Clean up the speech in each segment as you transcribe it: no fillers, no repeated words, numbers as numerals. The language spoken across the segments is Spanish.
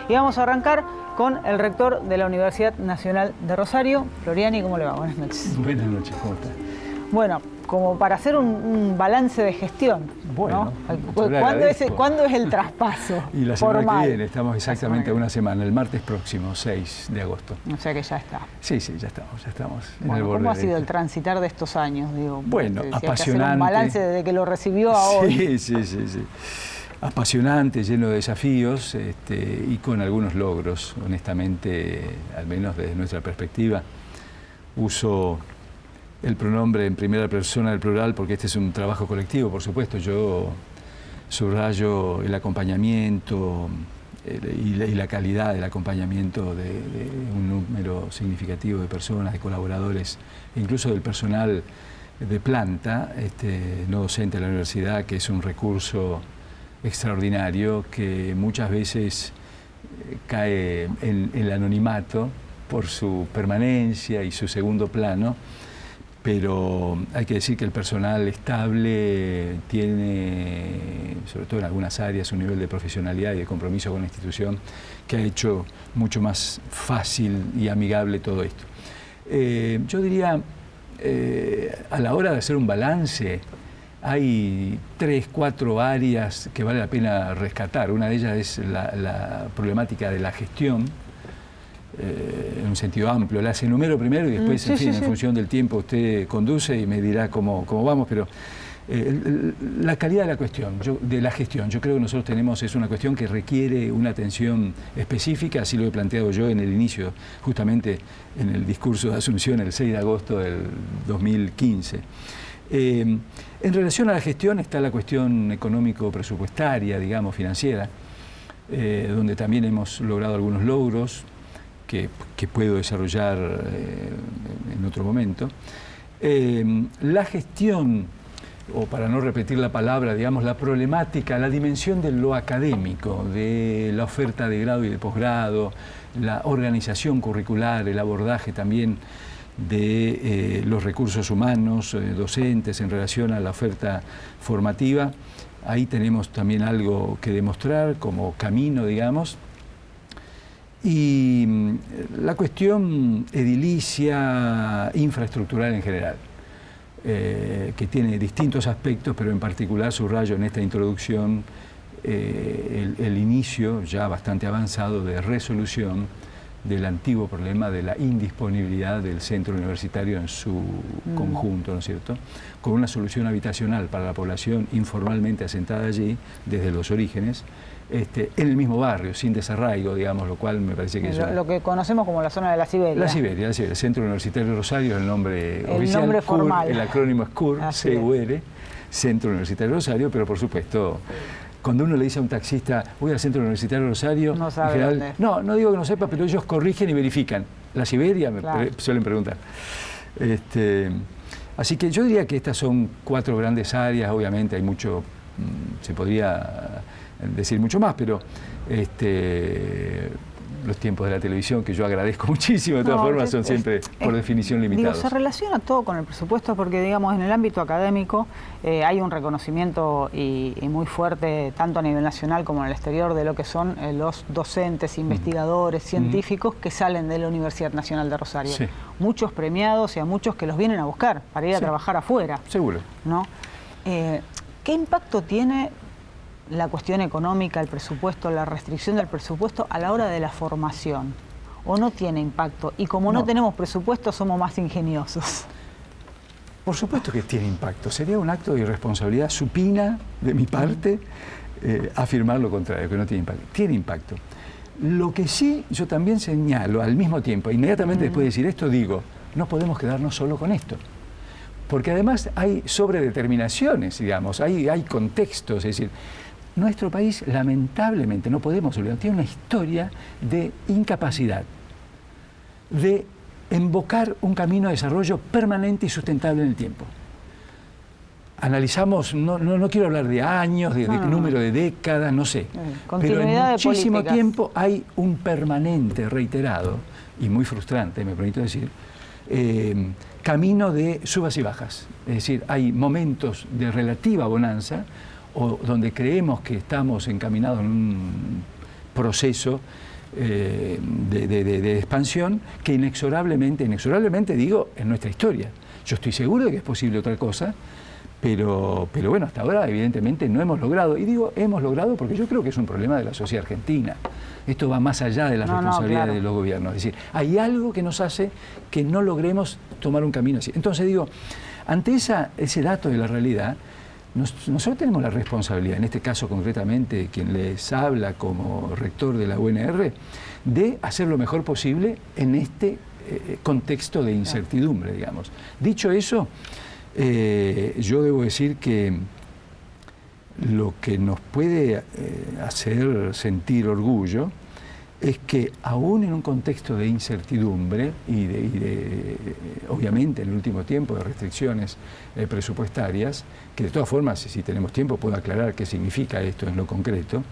Y vamos a arrancar con el rector de la Universidad Nacional de Rosario. Floriani, ¿cómo le va? Buenas noches. Buenas noches, ¿cómo está? Bueno, como para hacer un balance de gestión, bueno, ¿no? ¿Cuándo es el traspaso? Y la semana formal? que viene, estamos exactamente a una semana, el martes próximo, 6 de agosto. O sea que ya está. Sí, ya estamos en el Bueno, borde. ¿cómo ha sido el transitar de estos años? Digo, bueno, si hay que apasionante. hacer un balance desde que lo recibió a hoy. Sí. Apasionante, lleno de desafíos y con algunos logros, honestamente, al menos desde nuestra perspectiva. Uso el pronombre en primera persona del plural porque este es un trabajo colectivo, por supuesto. Yo subrayo el acompañamiento y la calidad del acompañamiento de un número significativo de personas, de colaboradores, incluso del personal de planta, no docente de la universidad, que es un recurso extraordinario que muchas veces cae en el anonimato por su permanencia y su segundo plano, pero hay que decir que el personal estable tiene, sobre todo en algunas áreas, un nivel de profesionalidad y de compromiso con la institución que ha hecho mucho más fácil y amigable todo esto. Yo diría, a la hora de hacer un balance, hay 3, 4 áreas que vale la pena rescatar. Una de ellas es la problemática de la gestión, en un sentido amplio. Las enumero primero y después, en función del tiempo, usted conduce y me dirá cómo vamos, pero la calidad de la cuestión, de la gestión, yo creo que nosotros tenemos, es una cuestión que requiere una atención específica, así lo he planteado yo en el inicio, justamente en el discurso de Asunción, el 6 de agosto del 2015. En relación a la gestión está la cuestión económico-presupuestaria, digamos, financiera, donde también hemos logrado algunos logros que puedo desarrollar en otro momento. La gestión, o para no repetir la palabra, digamos, la problemática, la dimensión de lo académico, de la oferta de grado y de posgrado, la organización curricular, el abordaje también de los recursos humanos, docentes, en relación a la oferta formativa. Ahí tenemos también algo que demostrar como camino, digamos. Y la cuestión edilicia, infraestructural en general, que tiene distintos aspectos, pero en particular subrayo en esta introducción el inicio ya bastante avanzado de resolución del antiguo problema de la indisponibilidad del centro universitario en su conjunto, ¿no es cierto?, con una solución habitacional para la población informalmente asentada allí, desde los orígenes, en el mismo barrio, sin desarraigo, digamos, lo cual me parece que lo que conocemos como la zona de la Siberia. La Siberia, el Centro Universitario de Rosario es el nombre oficial. El nombre formal. CUR, el acrónimo es CUR, C-U-R, Centro Universitario de Rosario, pero por supuesto, cuando uno le dice a un taxista, voy al Centro Universitario de Rosario, no sabe en general, no digo que no sepa, pero ellos corrigen y verifican. ¿La Siberia? Claro. Suelen preguntar. Así que yo diría que estas son 4 grandes áreas, obviamente hay mucho, se podría decir mucho más, pero los tiempos de la televisión, que yo agradezco muchísimo, de todas formas, son siempre, por definición, limitados. Digo, se relaciona todo con el presupuesto porque, digamos, en el ámbito académico hay un reconocimiento y muy fuerte, tanto a nivel nacional como en el exterior, de lo que son los docentes, investigadores, científicos que salen de la Universidad Nacional de Rosario. Sí. Muchos premiados y a muchos que los vienen a buscar para ir a trabajar afuera. Seguro. ¿No? ¿Qué impacto tiene la cuestión económica, el presupuesto, la restricción del presupuesto a la hora de la formación? ¿O no tiene impacto? Y como no tenemos presupuesto, somos más ingeniosos. Por supuesto que tiene impacto. Sería un acto de irresponsabilidad supina de mi parte afirmar lo contrario, que no tiene impacto. Tiene impacto. Lo que sí yo también señalo al mismo tiempo, inmediatamente después de decir esto, digo, no podemos quedarnos solo con esto. Porque además hay sobredeterminaciones, digamos, hay contextos, es decir, nuestro país, lamentablemente, no podemos olvidar, tiene una historia de incapacidad, de invocar un camino de desarrollo permanente y sustentable en el tiempo. Analizamos, no quiero hablar de años, de número de décadas, no sé, pero en muchísimo tiempo hay un permanente, reiterado, y muy frustrante, me permito decir, camino de subas y bajas. Es decir, hay momentos de relativa bonanza, o donde creemos que estamos encaminados en un proceso de expansión que inexorablemente digo, en nuestra historia. Yo estoy seguro de que es posible otra cosa, pero bueno, hasta ahora evidentemente no hemos logrado. Y digo hemos logrado porque yo creo que es un problema de la sociedad argentina. Esto va más allá de las responsabilidades de los gobiernos. Es decir, hay algo que nos hace que no logremos tomar un camino así. Entonces digo, ante ese dato de la realidad, nosotros tenemos la responsabilidad, en este caso concretamente quien les habla como rector de la UNR, de hacer lo mejor posible en este contexto de incertidumbre, digamos. Dicho eso, yo debo decir que lo que nos puede hacer sentir orgullo es que aún en un contexto de incertidumbre y obviamente en el último tiempo de restricciones presupuestarias, que de todas formas, si tenemos tiempo, puedo aclarar qué significa esto en lo concreto,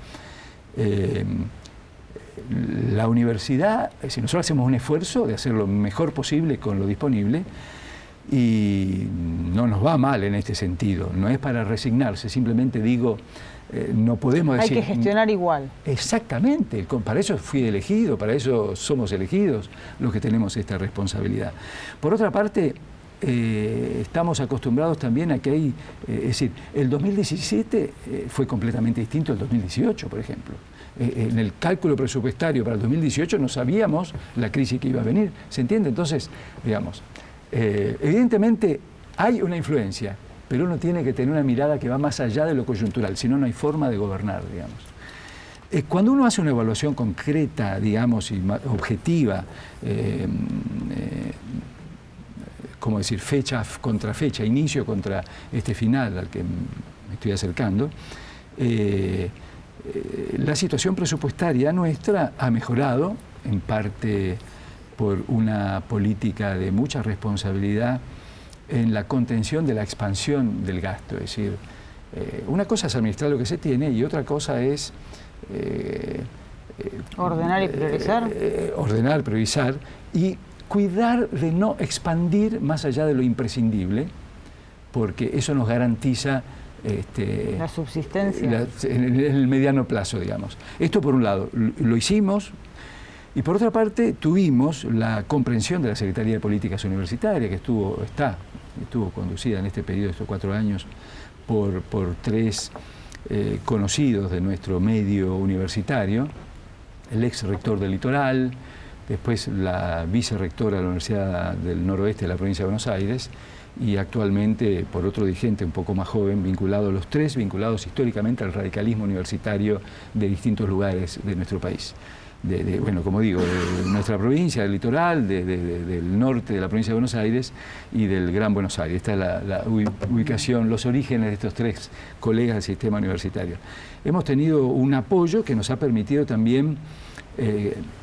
la universidad, es decir, nosotros hacemos un esfuerzo de hacer lo mejor posible con lo disponible y no nos va mal en este sentido, no es para resignarse, simplemente digo, no podemos decir... Hay que gestionar igual. Exactamente, para eso fui elegido, para eso somos elegidos los que tenemos esta responsabilidad. Por otra parte, estamos acostumbrados también a que hay, es decir, el 2017 fue completamente distinto al 2018, por ejemplo. En el cálculo presupuestario para el 2018 no sabíamos la crisis que iba a venir, ¿se entiende? Entonces, digamos, evidentemente hay una influencia, pero uno tiene que tener una mirada que va más allá de lo coyuntural, si no, no hay forma de gobernar, digamos. Cuando uno hace una evaluación concreta, digamos, y objetiva, como decir, fecha contra fecha, inicio contra este final al que me estoy acercando, la situación presupuestaria nuestra ha mejorado, en parte por una política de mucha responsabilidad en la contención de la expansión del gasto. Es decir, una cosa es administrar lo que se tiene y otra cosa es... ordenar y priorizar. Ordenar, priorizar y cuidar de no expandir más allá de lo imprescindible, porque eso nos garantiza la subsistencia. En el mediano plazo, digamos. Esto por un lado, lo hicimos, y por otra parte tuvimos la comprensión de la Secretaría de Políticas Universitarias, que estuvo conducida en este periodo, estos 4 años, por 3 conocidos de nuestro medio universitario, el ex rector del Litoral, después la vicerrectora de la Universidad del Noroeste de la provincia de Buenos Aires, y actualmente por otro dirigente un poco más joven, los 3 vinculados históricamente al radicalismo universitario de distintos lugares de nuestro país. Bueno, como digo, de nuestra provincia, del litoral, del norte de la provincia de Buenos Aires y del Gran Buenos Aires. Esta es la ubicación, los orígenes de estos 3 colegas del sistema universitario. Hemos tenido un apoyo que nos ha permitido también,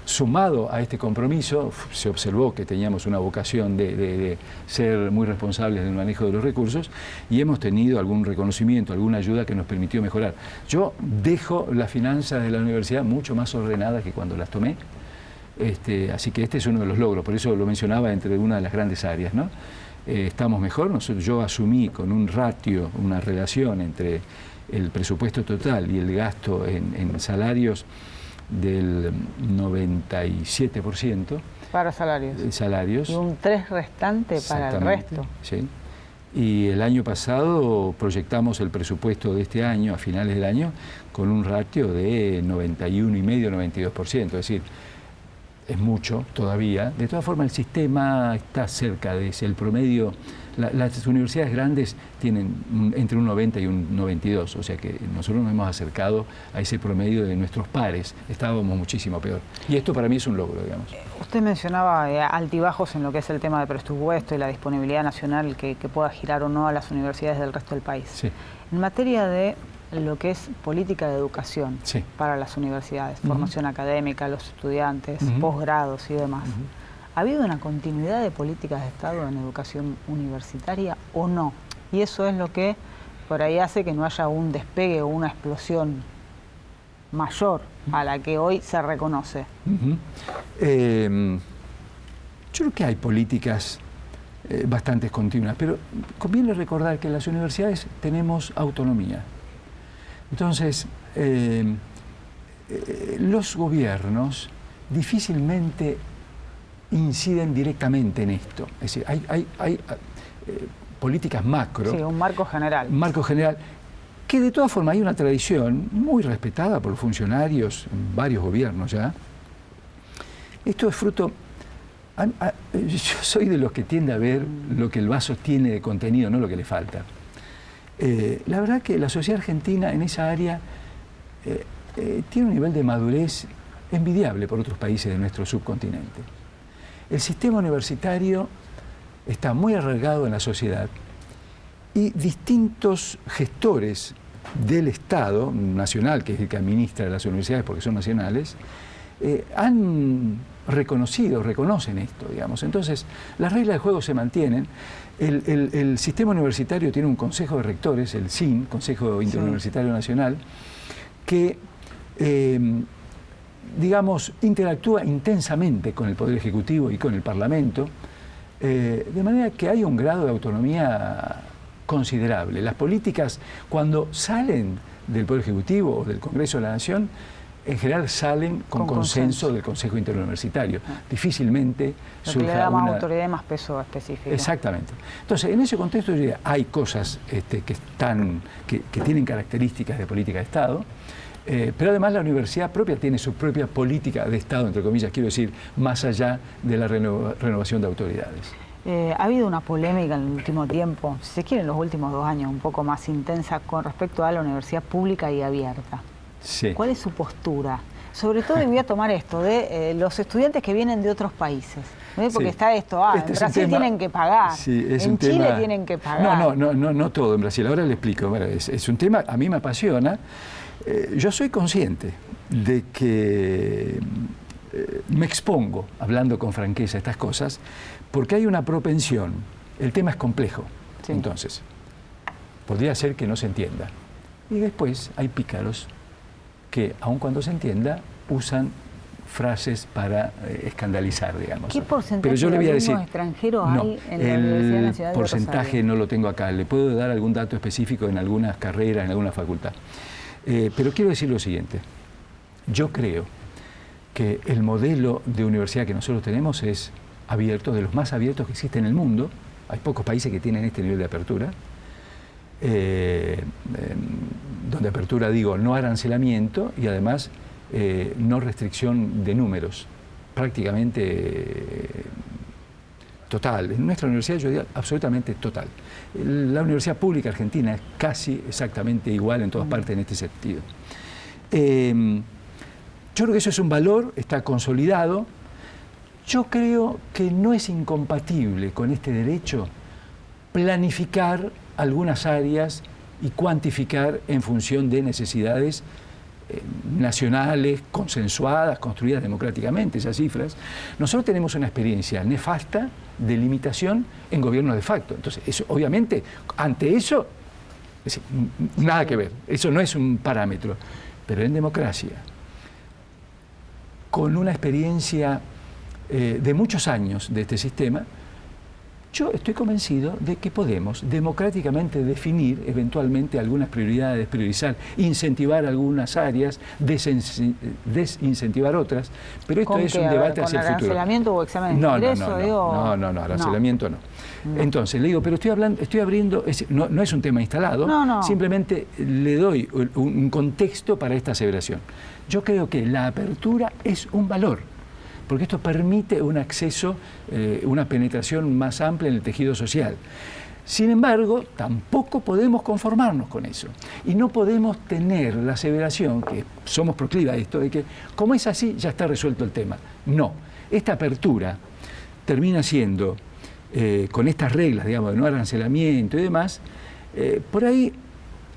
sumado a este compromiso, se observó que teníamos una vocación de ser muy responsables en el manejo de los recursos y hemos tenido algún reconocimiento, alguna ayuda que nos permitió mejorar. Yo dejo las finanzas de la universidad mucho más ordenadas que cuando las tomé, así que este es uno de los logros, por eso lo mencionaba entre una de las grandes áreas, ¿no? Estamos mejor, yo asumí con un ratio, una relación entre el presupuesto total y el gasto en salarios del 97%. Para salarios. Y un 3% restante para el resto. Sí. Y el año pasado proyectamos el presupuesto de este año, a finales del año, con un ratio de 91,5-92%. Es decir, es mucho todavía. De todas formas, el sistema está cerca de ese. El promedio, las universidades grandes tienen entre un 90 y un 92, o sea que nosotros nos hemos acercado a ese promedio de nuestros pares. Estábamos muchísimo peor. Y esto para mí es un logro, digamos. Usted mencionaba altibajos en lo que es el tema de presupuesto y la disponibilidad nacional que pueda girar o no a las universidades del resto del país. Sí. En materia de lo que es política de educación para las universidades, formación académica, los estudiantes, posgrados y demás. ¿Ha habido una continuidad de políticas de Estado en educación universitaria o no? Y eso es lo que por ahí hace que no haya un despegue o una explosión mayor a la que hoy se reconoce. Yo creo que hay políticas bastante continuas, pero conviene recordar que en las universidades tenemos autonomía. Entonces, los gobiernos difícilmente inciden directamente en esto. Es decir, hay políticas macro. Sí, un marco general. Un marco general, que de todas formas hay una tradición muy respetada por los funcionarios en varios gobiernos ya. Esto es fruto... Yo soy de los que tiende a ver lo que el vaso tiene de contenido, no lo que le falta. La verdad que la sociedad argentina en esa área tiene un nivel de madurez envidiable por otros países de nuestro subcontinente. El sistema universitario está muy arraigado en la sociedad y distintos gestores del Estado nacional, que es el que administra las universidades porque son nacionales, han reconocen esto, digamos. Entonces, las reglas del juego se mantienen. El sistema universitario tiene un consejo de rectores, el CIN, Consejo Interuniversitario Nacional, que, digamos, interactúa intensamente con el Poder Ejecutivo y con el Parlamento, de manera que hay un grado de autonomía considerable. Las políticas, cuando salen del Poder Ejecutivo o del Congreso de la Nación, en general salen con consenso del Consejo Interuniversitario. Difícilmente surge le da más autoridad y más peso específico. Exactamente. Entonces, en ese contexto yo diría, hay cosas que tienen características de política de Estado, pero además la universidad propia tiene su propia política de Estado, entre comillas, quiero decir, más allá de la renovación de autoridades. Ha habido una polémica en el último tiempo, si se quiere en los últimos 2 años, un poco más intensa con respecto a la universidad pública y abierta. Sí. ¿Cuál es su postura? Sobre todo, y voy a tomar esto, de los estudiantes que vienen de otros países. ¿No? Porque está esto, en Brasil tienen que pagar, en Chile tienen que pagar. No todo en Brasil. Ahora le explico. Es un tema, a mí me apasiona. Yo soy consciente de que me expongo, hablando con franqueza, a estas cosas, porque hay una propensión. El tema es complejo. Sí. Entonces, podría ser que no se entienda. Y después hay pícaros que, aun cuando se entienda, usan frases para escandalizar, digamos. ¿Qué porcentaje de alumnos extranjeros hay en la Universidad Nacional de Rosario? El porcentaje no lo tengo acá. Le puedo dar algún dato específico en algunas carreras, en alguna facultad. Pero quiero decir lo siguiente. Yo creo que el modelo de universidad que nosotros tenemos es abierto, de los más abiertos que existen en el mundo. Hay pocos países que tienen este nivel de apertura. Donde apertura, digo, no arancelamiento y además no restricción de números, prácticamente total. En nuestra universidad yo diría absolutamente total. La universidad pública argentina es casi exactamente igual en todas partes en este sentido. Yo creo que eso es un valor, está consolidado. Yo creo que no es incompatible con este derecho planificar algunas áreas y cuantificar en función de necesidades nacionales, consensuadas, construidas democráticamente, esas cifras. Nosotros tenemos una experiencia nefasta de limitación en gobiernos de facto. Entonces, eso, obviamente, ante eso, es decir, nada que ver. Eso no es un parámetro. Pero en democracia, con una experiencia de muchos años de este sistema, yo estoy convencido de que podemos democráticamente definir eventualmente algunas prioridades, priorizar, incentivar algunas áreas, desincentivar otras, pero esto es un debate hacia el futuro. ¿Con arancelamiento o examen de ingreso? No, arancelamiento no. Entonces, le digo, pero estoy abriendo, no es un tema instalado, simplemente le doy un contexto para esta aseveración. Yo creo que la apertura es un valor, porque esto permite un acceso, una penetración más amplia en el tejido social. Sin embargo, tampoco podemos conformarnos con eso. Y no podemos tener la aseveración, que somos proclives a esto, de que como es así, ya está resuelto el tema. No. Esta apertura termina siendo, con estas reglas, digamos, de no arancelamiento y demás, por ahí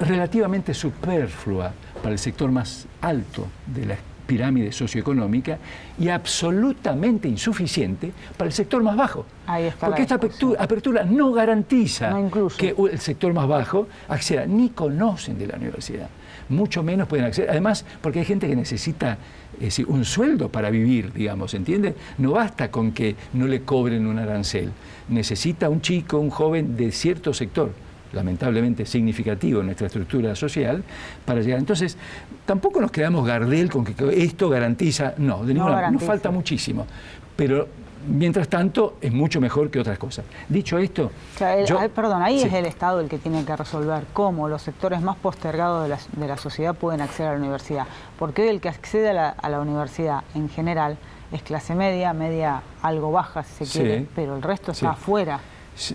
relativamente superflua para el sector más alto de la pirámide socioeconómica y absolutamente insuficiente para el sector más bajo. Porque esta apertura no garantiza que el sector más bajo acceda, ni conocen de la universidad, mucho menos pueden acceder. Además, porque hay gente que necesita un sueldo para vivir, digamos, ¿entiende? No basta con que no le cobren un arancel. Necesita un chico, un joven de cierto sector, lamentablemente significativo en nuestra estructura social para llegar. Entonces, tampoco nos quedamos Gardel con que esto garantiza, no, de ninguna manera, nos falta muchísimo, pero mientras tanto es mucho mejor que otras cosas. Dicho esto... Perdón, ahí sí. Es el Estado el que tiene que resolver cómo los sectores más postergados de la sociedad pueden acceder a la universidad, porque hoy el que accede a la universidad en general es clase media, media algo baja si se quiere, pero el resto está afuera.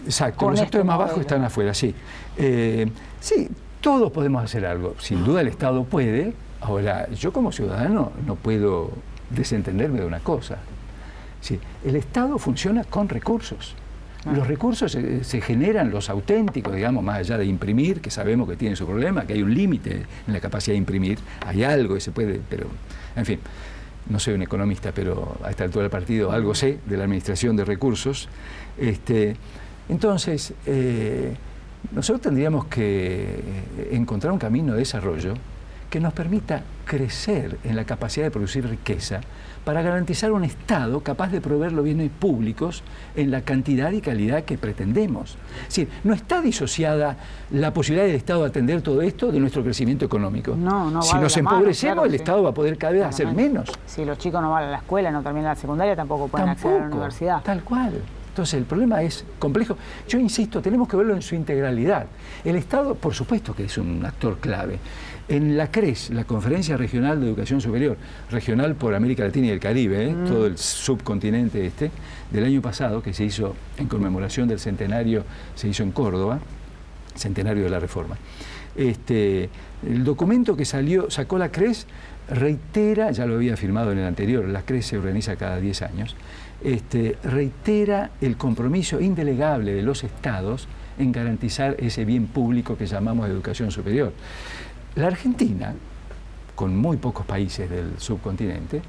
Exacto, los sectores más bajos están afuera, sí. Sí, todos podemos hacer algo. Sin duda el Estado puede. Ahora, yo como ciudadano no puedo desentenderme de una cosa. Sí, el Estado funciona con recursos. Los recursos se generan, los auténticos, digamos, más allá de imprimir, que sabemos que tiene su problema, que hay un límite en la capacidad de imprimir. Hay algo que se puede, pero, en fin, no soy un economista, pero a esta altura del partido algo sé de la administración de recursos. Entonces, nosotros tendríamos que encontrar un camino de desarrollo que nos permita crecer en la capacidad de producir riqueza para garantizar un Estado capaz de proveer los bienes públicos en la cantidad y calidad que pretendemos. Es decir, no está disociada la posibilidad del Estado de atender todo esto de nuestro crecimiento económico. No si nos empobrecemos, claro, el Estado va a poder cada vez hacer menos. Si los chicos no van a la escuela, no terminan la secundaria, tampoco pueden acceder a la universidad. Tal cual. Entonces, el problema es complejo. Yo insisto, tenemos que verlo en su integralidad. El Estado, por supuesto que es un actor clave. En la CRES, la Conferencia Regional de Educación Superior, regional por América Latina y el Caribe, todo el subcontinente del año pasado, que se hizo en conmemoración del centenario, se hizo en Córdoba, centenario de la Reforma. El documento que sacó la CRES reitera, ya lo había firmado en el anterior, la CRES se organiza cada 10 años, reitera el compromiso indelegable de los Estados en garantizar ese bien público que llamamos educación superior. La Argentina, con muy pocos países del subcontinente,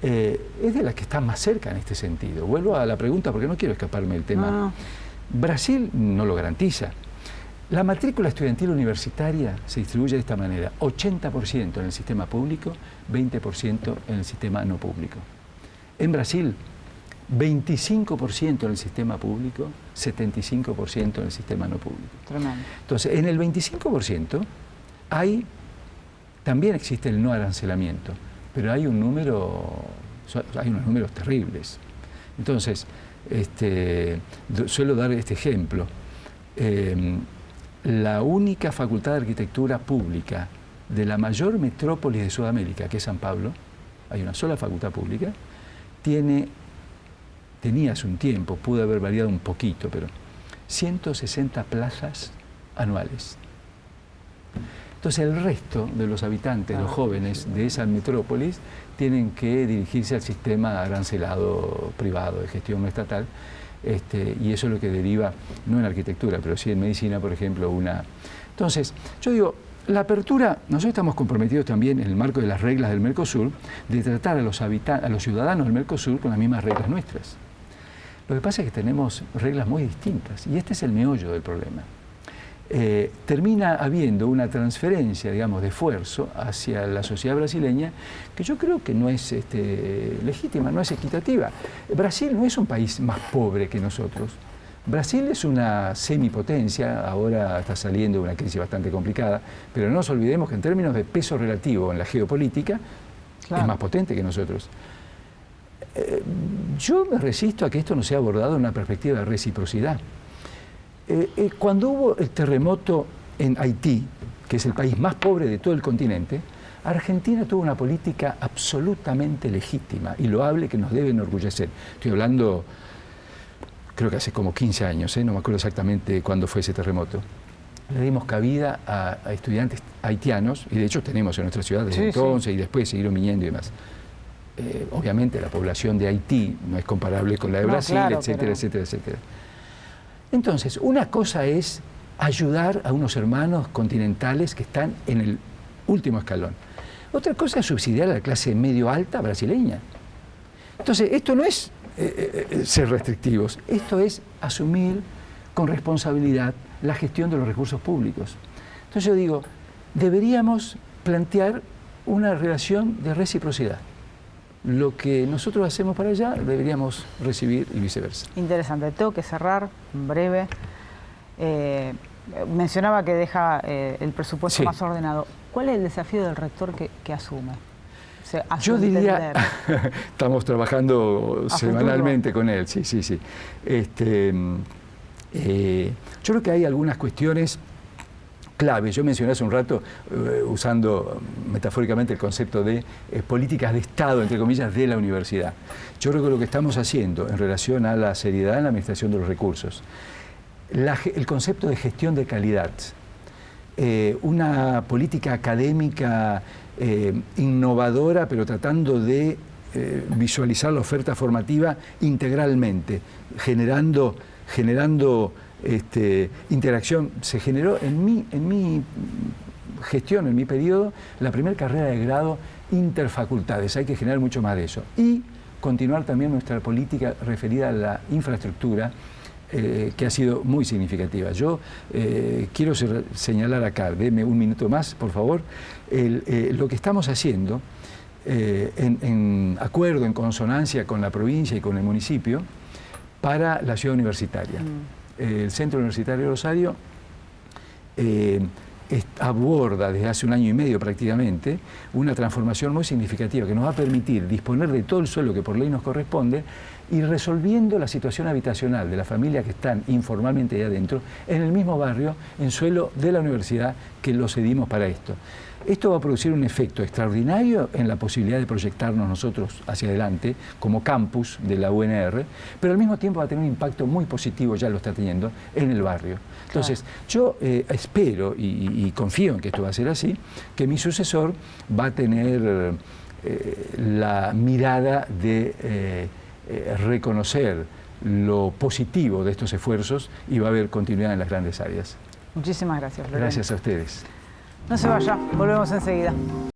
es de las que está más cerca en este sentido. Vuelvo a la pregunta porque no quiero escaparme del tema. No. Brasil no lo garantiza. La matrícula estudiantil universitaria se distribuye de esta manera: 80% en el sistema público, 20% en el sistema no público. En Brasil, 25% en el sistema público, 75% en el sistema no público. Tremendo. Entonces, en el 25% también existe el no arancelamiento, pero hay unos números terribles. Entonces, suelo dar este ejemplo. La única facultad de arquitectura pública de la mayor metrópolis de Sudamérica, que es San Pablo, hay una sola facultad pública, tenía hace un tiempo, pudo haber variado un poquito, pero 160 plazas anuales. Entonces el resto de los habitantes, los jóvenes de esa metrópolis, tienen que dirigirse al sistema arancelado privado de gestión no estatal, y eso es lo que deriva, no en arquitectura, pero sí en medicina, por ejemplo, Entonces, yo digo, la apertura, nosotros estamos comprometidos también en el marco de las reglas del Mercosur, de tratar a los ciudadanos del Mercosur con las mismas reglas nuestras. Lo que pasa es que tenemos reglas muy distintas, y este es el meollo del problema. Termina habiendo una transferencia, digamos, de esfuerzo hacia la sociedad brasileña que yo creo que no es legítima, no es equitativa. Brasil no es un país más pobre que nosotros. Brasil es una semipotencia, ahora está saliendo de una crisis bastante complicada, pero no nos olvidemos que en términos de peso relativo en la geopolítica, claro, es más potente que nosotros. Yo me resisto a que esto no sea abordado en una perspectiva de reciprocidad. Cuando hubo el terremoto en Haití, que es el país más pobre de todo el continente, Argentina tuvo una política absolutamente legítima y loable que nos debe enorgullecer. Estoy hablando, creo que hace como 15 años, no me acuerdo exactamente cuándo fue ese terremoto. Le dimos cabida a estudiantes haitianos, y de hecho tenemos en nuestra ciudad desde entonces, y después siguieron viniendo y demás. Obviamente la población de Haití no es comparable con la de Brasil, claro, etcétera, etcétera, etcétera. Entonces, una cosa es ayudar a unos hermanos continentales que están en el último escalón. Otra cosa es subsidiar a la clase medio-alta brasileña. Entonces, esto no es ser restrictivos, esto es asumir con responsabilidad la gestión de los recursos públicos. Entonces yo digo, deberíamos plantear una relación de reciprocidad. Lo que nosotros hacemos para allá deberíamos recibir y viceversa. Interesante. Tengo que cerrar, breve. Mencionaba que deja el presupuesto Sí. más ordenado. ¿Cuál es el desafío del rector que asume? O sea, a Yo su diría, entender. estamos trabajando ¿A semanalmente futuro? con él, sí. Yo creo que hay algunas cuestiones claves. Yo mencioné hace un rato, usando metafóricamente el concepto de políticas de Estado, entre comillas, de la universidad. Yo creo que lo que estamos haciendo en relación a la seriedad en la administración de los recursos, el concepto de gestión de calidad, una política académica innovadora, pero tratando de visualizar la oferta formativa integralmente, generando interacción. Se generó en mi gestión, en mi periodo, la primera carrera de grado interfacultades. Hay que generar mucho más de eso. Y continuar también nuestra política referida a la infraestructura, que ha sido muy significativa. Yo quiero señalar acá, deme un minuto más, por favor, lo que estamos haciendo en acuerdo, en consonancia con la provincia y con el municipio para la ciudad universitaria. El Centro Universitario de Rosario aborda desde hace un año y medio prácticamente una transformación muy significativa que nos va a permitir disponer de todo el suelo que por ley nos corresponde y resolviendo la situación habitacional de las familias que están informalmente ahí adentro en el mismo barrio, en suelo de la universidad que lo cedimos para esto. Esto va a producir un efecto extraordinario en la posibilidad de proyectarnos nosotros hacia adelante como campus de la UNR, pero al mismo tiempo va a tener un impacto muy positivo, ya lo está teniendo, en el barrio. Entonces, yo espero y confío en que esto va a ser así, que mi sucesor va a tener la mirada de reconocer lo positivo de estos esfuerzos y va a haber continuidad en las grandes áreas. Muchísimas gracias, Lorena. Gracias a ustedes. No se vaya, volvemos enseguida.